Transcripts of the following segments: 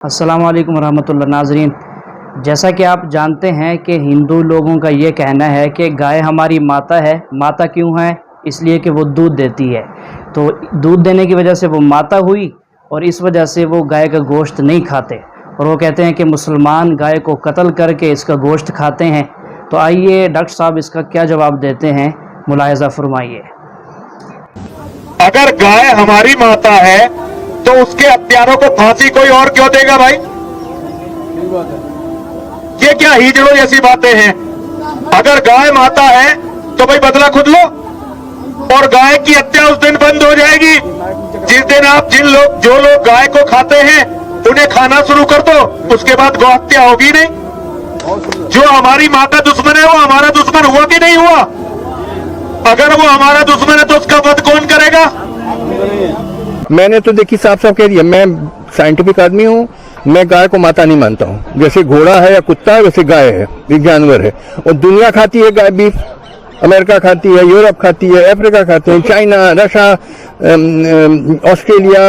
अस्सलाम वालेकुम रहमतुल्लाह नाज़रीन। जैसा कि आप जानते हैं कि हिंदू लोगों का ये कहना है कि गाय हमारी माता है। माता क्यों है? इसलिए कि वो दूध देती है। तो दूध देने की वजह से वो माता हुई और इस वजह से वो गाय का गोश्त नहीं खाते और वो कहते हैं कि मुसलमान गाय को कत्ल करके इसका गोश्त खाते हैं। तो आइए डॉक्टर साहब इसका क्या जवाब देते हैं, मुलाहिज़ा फरमाइए। अगर गाय हमारी माता है तो उसके हत्यारों को फांसी कोई और क्यों देगा भाई? ये क्या हिजड़ों जैसी बातें हैं? अगर गाय माता है तो भाई बदला खुद लो और गाय की हत्या उस दिन बंद हो जाएगी जिस दिन आप जो लोग गाय को खाते हैं उन्हें खाना शुरू कर दो, उसके बाद गौ हत्या होगी नहीं। जो हमारी माँ का दुश्मन है वो हमारा दुश्मन हुआ कि नहीं हुआ? अगर वो हमारा दुश्मन है तो उसका वध कौन करेगा? मैंने तो देखी साफ साफ कह दिया, मैं साइंटिफिक आदमी हूँ, मैं गाय को माता नहीं मानता हूँ। जैसे घोड़ा है या कुत्ता है वैसे गाय है, एक जानवर है और दुनिया खाती है गाय बीफ। अमेरिका खाती है, यूरोप खाती है, अफ्रीका खाते हैं, चाइना, रशिया, ऑस्ट्रेलिया,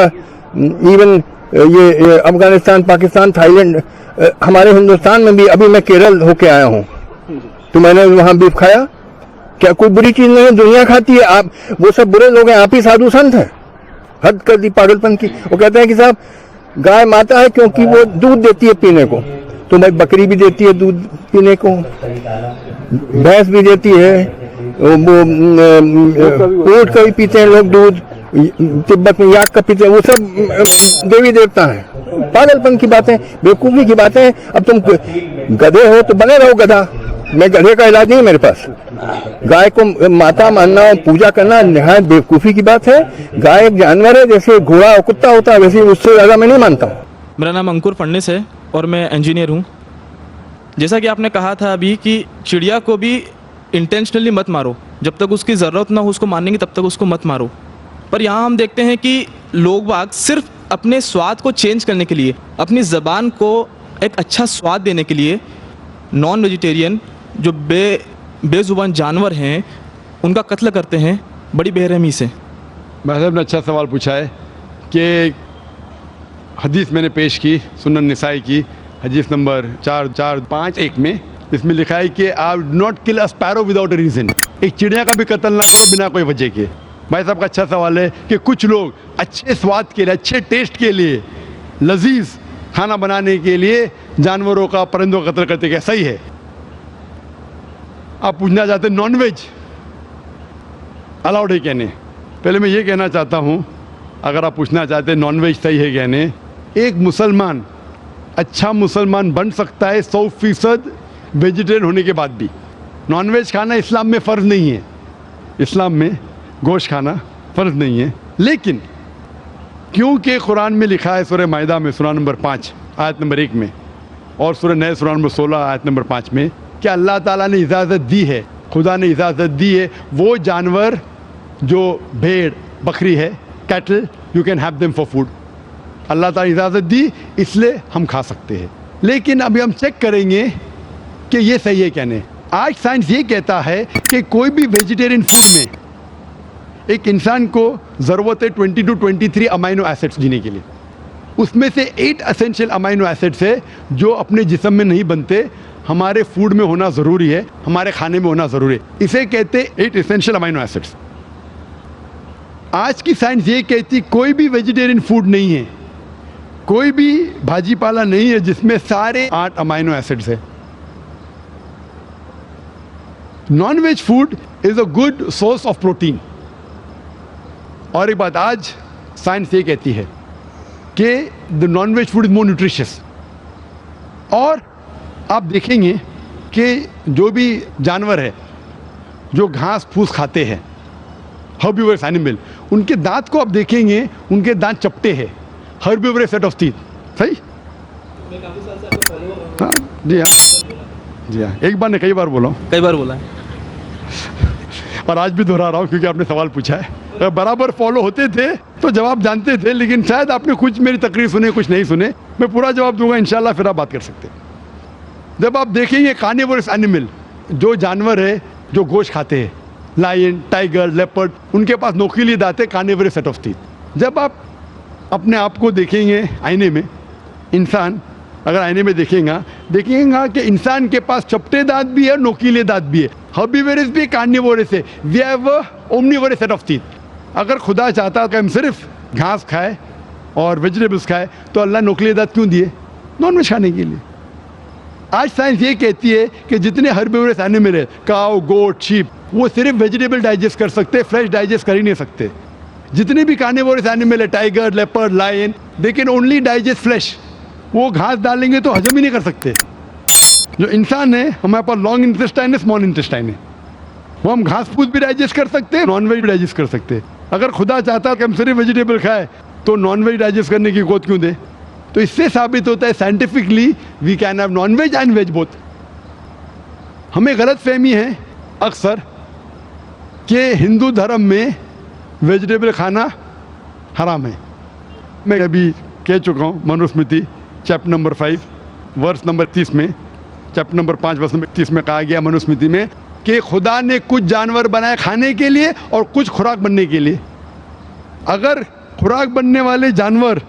इवन ये अफगानिस्तान, पाकिस्तान, थाईलैंड, हमारे हिंदुस्तान में भी। अभी मैं केरल होके आया हूँ तो मैंने वहाँ बीफ खाया। क्या कोई बुरी चीज नहीं है? दुनिया खाती है। आप वो सब बुरे लोग हैं, आप ही साधु संत हैं। हद कर दी पागलपन की। वो कहते हैं कि साहब गाय माता है क्योंकि वो दूध देती है पीने को। तो भाई बकरी भी देती है दूध पीने को, भैंस भी देती है, वो ऊंट का भी पीते हैं लोग दूध, तिब्बत में याक का पीते हैं। वो सब देवी देवता हैं। पागलपन की बातें, बेवकूफी की बातें। अब तुम गधे हो तो बने रहो गधा। मैं गधे का इलाज नहीं मेरे पास। गाय को माता मानना और पूजा करना निहायत बेवकूफ़ी की बात है। गाय एक जानवर है, जैसे घोड़ा और कुत्ता होता है वैसे, उससे ज़्यादा मैं नहीं मानता हूँ। मेरा नाम अंकुर फडणिस है और मैं इंजीनियर हूँ। जैसा कि आपने कहा था अभी कि चिड़िया को भी इंटेंशनली मत मारो, जब तक उसकी ज़रूरत ना हो उसको मारने की तब तक उसको मत मारो। पर यहाँ हम देखते हैं कि लोग बाग सिर्फ अपने स्वाद को चेंज करने के लिए, अपनी ज़बान को एक अच्छा स्वाद देने के लिए नॉन वेजिटेरियन जो बेजुबान जानवर हैं उनका कत्ल करते हैं बड़ी बेरहमी से। भाई साहब ने अच्छा सवाल पूछा है कि हदीस मैंने पेश की, सुनन निसाई की हदीस नंबर 4451 में। इसमें लिखा है कि आप not kill a sparrow without a reason. एक चिड़िया का भी कत्ल ना करो बिना कोई वजह के। भाई साहब का अच्छा सवाल है कि कुछ लोग अच्छे स्वाद के लिए, अच्छे टेस्ट के लिए, लजीज खाना बनाने के लिए जानवरों का, परिंदों का कत्ल करते। क्या सही है? आप पूछना चाहते हैं नॉन वेज अलाउड है कहने। पहले मैं ये कहना चाहता हूँ, अगर आप पूछना चाहते हैं नॉन वेज सही है कहने, एक मुसलमान अच्छा मुसलमान बन सकता है 100% वेजिटेरियन होने के बाद भी। नॉन वेज खाना इस्लाम में फ़र्ज़ नहीं है। इस्लाम में गोश्त खाना फ़र्ज़ नहीं है, लेकिन क्योंकि कुरान में लिखा है सूरह माइदा में सूरा नंबर 5 आयत नंबर 1 में और सूरह नह सूरा नंबर 16 आयत नंबर 5 में कि अल्लाह ताला ने इजाज़त दी है, खुदा ने इजाज़त दी है, वो जानवर जो भेड़ बकरी है, cattle, you can have them for food. Allah ताला इजाज़त दी इसलिए हम खा सकते हैं। लेकिन अभी हम चेक करेंगे कि ये सही है क्या नहीं। आज साइंस ये कहता है कि कोई भी वेजिटेरियन फूड में एक इंसान को ज़रूरत है 20 to 23 अमाइनो एसिड्स जीने के लिए। उसमें से 8 एसेंशियल अमाइनो एसिड्स है जो अपने जिस्म में नहीं बनते, हमारे फूड में होना ज़रूरी है, हमारे खाने में होना ज़रूरी है। इसे कहते 8 एसेंशियल अमाइनो एसिड्स। आज की साइंस ये कहती कोई भी वेजिटेरियन फूड नहीं है, कोई भी भाजी पाला नहीं है जिसमें सारे 8 अमाइनो एसिड्स है। Non veg food is a good source of protein. और एक बात आज साइंस ये कहती है कि the non veg food is more nutritious. और आप देखेंगे कि जो भी जानवर है जो घास फूस खाते हैं, हर्बिवरस एनिमल, उनके दांत को आप देखेंगे, उनके दांत चपटे हैं। Herbivorous set of teeth. सही? हाँ जी, हाँ जी, हाँ। एक बार ने कई बार बोला, कई बार बोला है और आज भी दोहरा रहा हूँ क्योंकि आपने सवाल पूछा है। बराबर फॉलो होते थे तो जवाब जानते थे, लेकिन शायद आपने कुछ मेरी तकरीर सुने, कुछ नहीं सुने। मैं पूरा जवाब दूंगा इंशाल्लाह, फिर आप बात कर सकते हैं। जब आप देखेंगे कार्निवोरस एनिमल, जो जानवर है जो गोश्त खाते हैं, लायन, टाइगर, लेपर्ड, उनके पास नोकीली दांत है, कार्निवोरस सेट ऑफ टीथ। जब आप अपने आप को देखेंगे आईने में इंसान अगर आईने में देखेंगे कि इंसान के पास चपटे दांत भी है, नोकीले दांत भी है। हर्बीवोरस भी, कार्निवोरस है। We have omnivorous set of teeth. अगर खुदा चाहता कि हम सिर्फ घास खाए और वेजिटेबल्स खाए तो अल्लाह नोकीले दांत क्यों दिए? नॉनवेज खाने के लिए। आज साइंस ये कहती है कि जितने हर्बीवोरस एनिमल है, काऊ, गोट, शीप, वो सिर्फ वेजिटेबल डाइजेस्ट कर सकते, फ्रेश डाइजेस्ट कर ही नहीं सकते। जितने भी कार्निवोरस एनिमल है, tiger, leopard, lion, they can only digest flesh. वो घास डालेंगे तो हजम ही नहीं कर सकते। जो इंसान है, हमारे पास लॉन्ग इंटेस्टाइन है, स्मॉल इंटेस्टाइन है। वो हम घास फूस भी डाइजेस्ट कर सकते हैं, नॉन वेज भी डाइजेस्ट कर सकते हैं। अगर खुदा चाहता कि हम सिर्फ वेजिटेबल खाए तो नॉन वेज डाइजेस्ट करने की गोद क्यों दे? तो इससे साबित होता है scientifically we can have non veg and veg both. हमें गलत फहमी है अक्सर कि हिंदू धर्म में वेजिटेबल खाना हराम है। मैं अभी कह चुका हूँ, Manusmriti chapter number 5 verse number 30 में, चैप्टर नंबर 5 वर्स नंबर 30 में कहा गया मनुस्मृति में कि खुदा ने कुछ जानवर बनाए खाने के लिए और कुछ खुराक बनने के लिए। अगर खुराक बनने वाले जानवर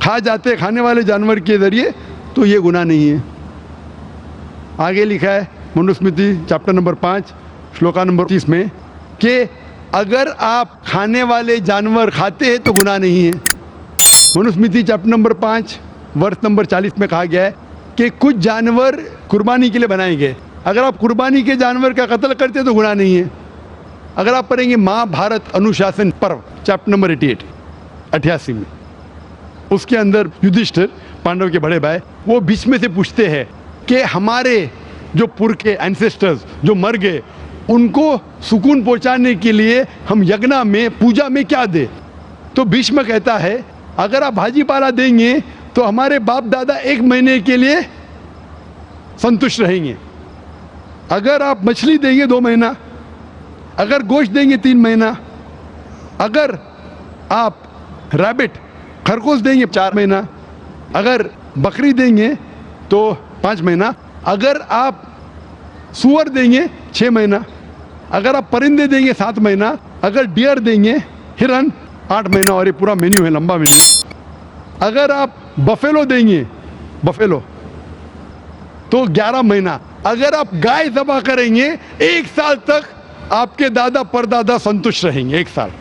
खा जाते खाने वाले जानवर के ज़रिए तो ये गुनाह नहीं है। आगे लिखा है Manusmriti chapter number 5 shloka number 30 में कि अगर आप खाने वाले जानवर खाते हैं तो गुनाह नहीं है। मनुस्मृति चैप्टर नंबर 5 वर्ष नंबर 40 में कहा गया है कि कुछ जानवर कुर्बानी के लिए बनाए गए। अगर आप कुर्बानी के जानवर का कत्ल करते हैं तो गुनाह नहीं है। अगर आप पढ़ेंगे महाभारत अनुशासन पर्व चैप्टर नंबर 88 में, उसके अंदर युधिष्ठिर, पांडव के बड़े भाई, वो बीच में से पूछते हैं कि हमारे जो पुरखे एंसेस्टर्स जो मर गए उनको सुकून पहुंचाने के लिए हम यज्ञ में, पूजा में क्या दें? तो भीष्म कहता है अगर आप भाजी पाला देंगे तो हमारे बाप दादा 1 महीने के लिए संतुष्ट रहेंगे। अगर आप मछली देंगे 2 महीना, अगर गोश्त देंगे 3 महीना, अगर आप रैबिट खरगोश देंगे 4 महीना, अगर बकरी देंगे तो 5 महीना, अगर आप सुअर देंगे 6 महीना, अगर आप परिंदे देंगे 7 महीना, अगर डियर देंगे, हिरन 8 महीना। और ये पूरा मेन्यू है, लंबा मेन्यू। अगर आप बफेलो देंगे, बफेलो तो 11 महीना। अगर आप गाय ज़बह करेंगे 1 साल तक आपके दादा परदादा संतुष्ट रहेंगे। 1 साल।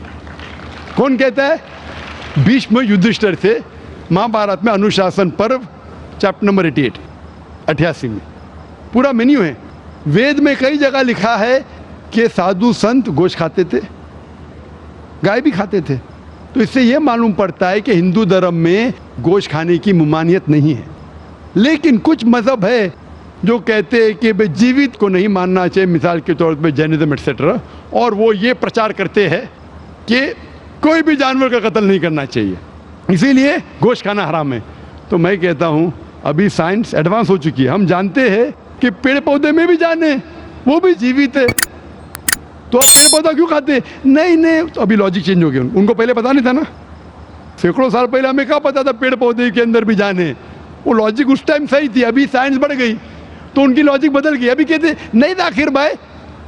कौन कहता है? भीष्म युधिष्ठिर से महाभारत में अनुशासन पर्व चैप्टर नंबर 88 में पूरा मेन्यू है। वेद में कई जगह लिखा है कि साधु संत गोश्त खाते थे, गाय भी खाते थे। तो इससे यह मालूम पड़ता है कि हिंदू धर्म में गोश्त खाने की ममानियत नहीं है। लेकिन कुछ मज़हब है जो कहते हैं कि भाई जीवित को नहीं मानना चाहिए, मिसाल के तौर पे जैनिज्म एटसेट्रा, और वो ये प्रचार करते हैं कि कोई भी जानवर का कत्ल नहीं करना चाहिए, इसीलिए गोश्त खाना हराम है। तो मैं कहता हूँ अभी साइंस एडवांस हो चुकी है, हम जानते हैं कि पेड़ पौधे में भी जान है, वो भी जीवित है, तो आप पेड़ पौधा क्यों खाते? नहीं, तो अभी लॉजिक चेंज हो गया। उनको पहले पता नहीं था ना, सैकड़ों साल पहले हमें क्या पता था पेड़ पौधे के अंदर भी जान है? वो लॉजिक उस टाइम सही थी, अभी साइंस बढ़ गई तो उनकी लॉजिक बदल गई। अभी कहते नहीं था आखिर भाई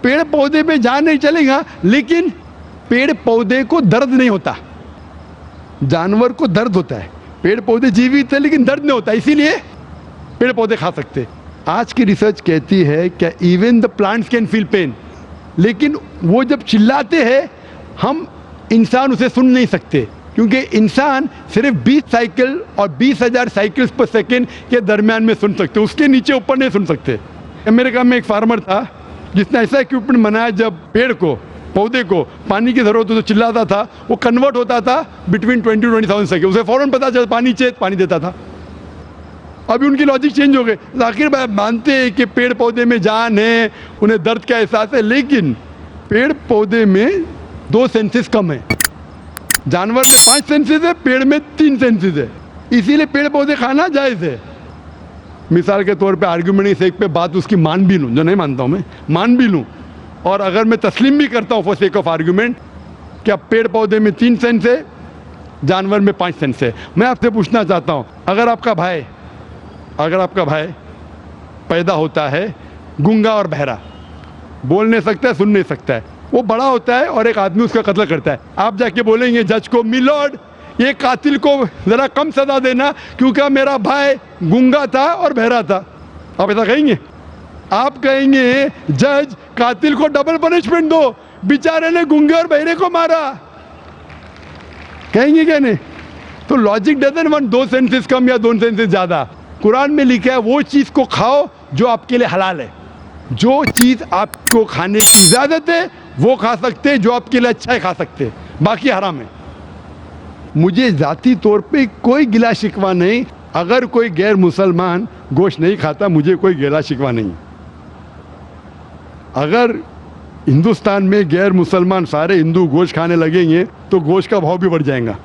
पेड़ पौधे में जान नहीं चलेगा, लेकिन पेड़ पौधे को दर्द नहीं होता, जानवर को दर्द होता है। पेड़ पौधे जीवित है लेकिन दर्द नहीं होता, इसीलिए पेड़ पौधे खा सकते। आज की रिसर्च कहती है कि even the plants can feel pain, लेकिन वो जब चिल्लाते हैं हम इंसान उसे सुन नहीं सकते, क्योंकि इंसान सिर्फ 20 साइकिल और 20,000 साइकिल्स पर सेकेंड के दरमियान में सुन सकते, उसके नीचे ऊपर नहीं सुन सकते। अमेरिका में एक फार्मर था जिसने ऐसा इक्विपमेंट बनाया, जब पेड़ को, पौधे को पानी की ज़रूरत हो तो चिल्लाता था, वो कन्वर्ट होता था बिटवीन 20,000 सेकेंड, उसे फ़ौरन पता चला पानी चाहिए, पानी देता था। अभी उनकी लॉजिक चेंज हो गई। आखिर भाई मानते हैं कि पेड़ पौधे में जान है, उन्हें दर्द का एहसास है, लेकिन पेड़ पौधे में 2 सेंसेस कम है, जानवर में 5 सेंसेस है, पेड़ में 3 सेंसेस है, इसीलिए पेड़ पौधे खाना जायज़ है। मिसाल के तौर पे आर्ग्यूमेंट इस एक पे बात उसकी मान भी लूँ, जो नहीं मानता हूँ मैं, मान भी लूँ, और अगर मैं तस्लीम भी करता हूँ फॉर सेक ऑफ आर्ग्यूमेंट कि अब पेड़ पौधे में 3 सेंस है, जानवर में 5 सेंस है, मैं आपसे पूछना चाहता हूँ, अगर आपका भाई पैदा होता है गूंगा और बहरा, बोल नहीं सकता है, सुन नहीं सकता है, वो बड़ा होता है और एक आदमी उसका कत्ल करता है, आप जाके बोलेंगे जज को, मिलॉर्ड ये कातिल को ज़रा कम सज़ा देना क्योंकि मेरा भाई गूंगा था और बहरा था। आप ऐसा कहेंगे? आप कहेंगे जज कातिल को डबल पनिशमेंट दो, बेचारे ने गूंगे और बहरे को मारा, कहेंगे क्या नहीं? तो लॉजिक डजंट वांट दो सेंसेस कम या दो सेंसेस ज़्यादा। कुरान में लिखा है वो चीज़ को खाओ जो आपके लिए हलाल है। जो चीज़ आपको खाने की इजाज़त है वो खा सकते हैं, जो आपके लिए अच्छा है खा सकते हैं, बाकी हराम है। मुझे ज़ाती तौर पे कोई गिला शिकवा नहीं, अगर कोई गैर मुसलमान गोश्त नहीं खाता मुझे कोई गिला शिकवा नहीं। अगर हिंदुस्तान में गैर मुसलमान सारे हिंदू गोश्त खाने लगेंगे तो गोश्त का भाव भी बढ़ जाएगा।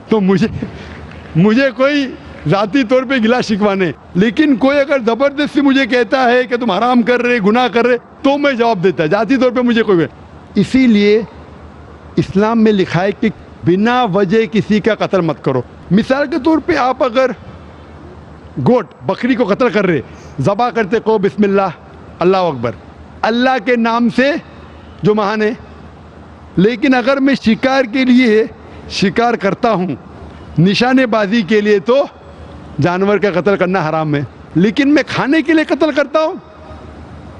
तो मुझे कोई ज़ाती तौर पे गिला शिकवा नहीं, लेकिन कोई अगर ज़बरदस्ती मुझे कहता है कि तुम हराम कर रहे, गुनाह कर रहे, तो मैं जवाब देता। ज़ाती तौर पे मुझे कोई, इसीलिए इस्लाम में लिखा है कि बिना वजह किसी का कत्ल मत करो। मिसाल के तौर पे आप अगर गोट बकरी को कत्ल कर रहे, ज़बा करते को बिस्मिल्लाह अल्लाह अकबर, अल्लाह के नाम से जो महान है। लेकिन अगर मैं शिकार के लिए शिकार करता हूँ, निशानेबाजी के लिए, तो जानवर का कत्ल करना हराम है। लेकिन मैं खाने के लिए कत्ल करता हूँ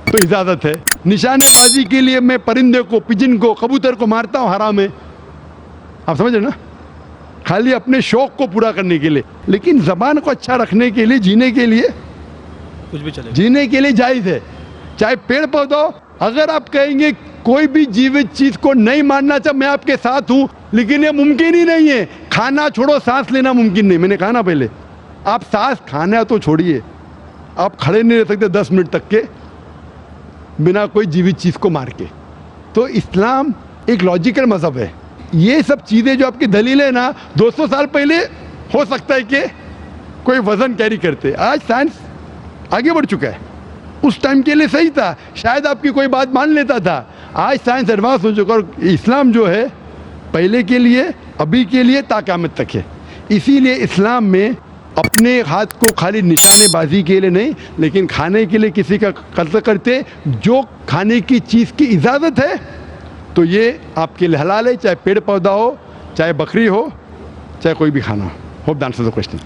तो इजाज़त है। निशानेबाजी के लिए मैं परिंदे को, पिजन को, कबूतर को मारता हूँ, हराम है। आप समझ रहे ना? खाली अपने शौक को पूरा करने के लिए। लेकिन ज़बान को अच्छा रखने के लिए, जीने के लिए, कुछ भी चलेगा, जीने के लिए जायज़ है। चाहे पेड़ पौधा, अगर आप कहेंगे कोई भी जीवित चीज़ को नहीं मारना चाहिए, मैं आपके साथ हूँ, लेकिन ये मुमकिन ही नहीं है। खाना छोड़ो, सांस लेना मुमकिन नहीं। मैंने कहा ना पहले, आप सांस खाना तो छोड़िए, आप खड़े नहीं रह सकते 10 मिनट तक के बिना कोई जीवित चीज़ को मार के। तो इस्लाम एक लॉजिकल मज़हब है। ये सब चीज़ें जो आपकी दलील है ना, 200 साल पहले हो सकता है कि कोई वज़न कैरी करते। आज साइंस आगे बढ़ चुका है। उस टाइम के लिए सही था, शायद आपकी कोई बात मान लेता था। आज साइंस एडवांस हो चुका और इस्लाम जो है पहले के लिए, अभी के लिए, ता क़यामत तक है। इसीलिए इस्लाम में अपने हाथ को खाली निशानेबाजी के लिए नहीं, लेकिन खाने के लिए किसी का कत्ल करते, जो खाने की चीज़ की इजाज़त है तो ये आपके लिए हलाल है, चाहे पेड़ पौधा हो, चाहे बकरी हो, चाहे कोई भी खाना हो। Hope the answer the question.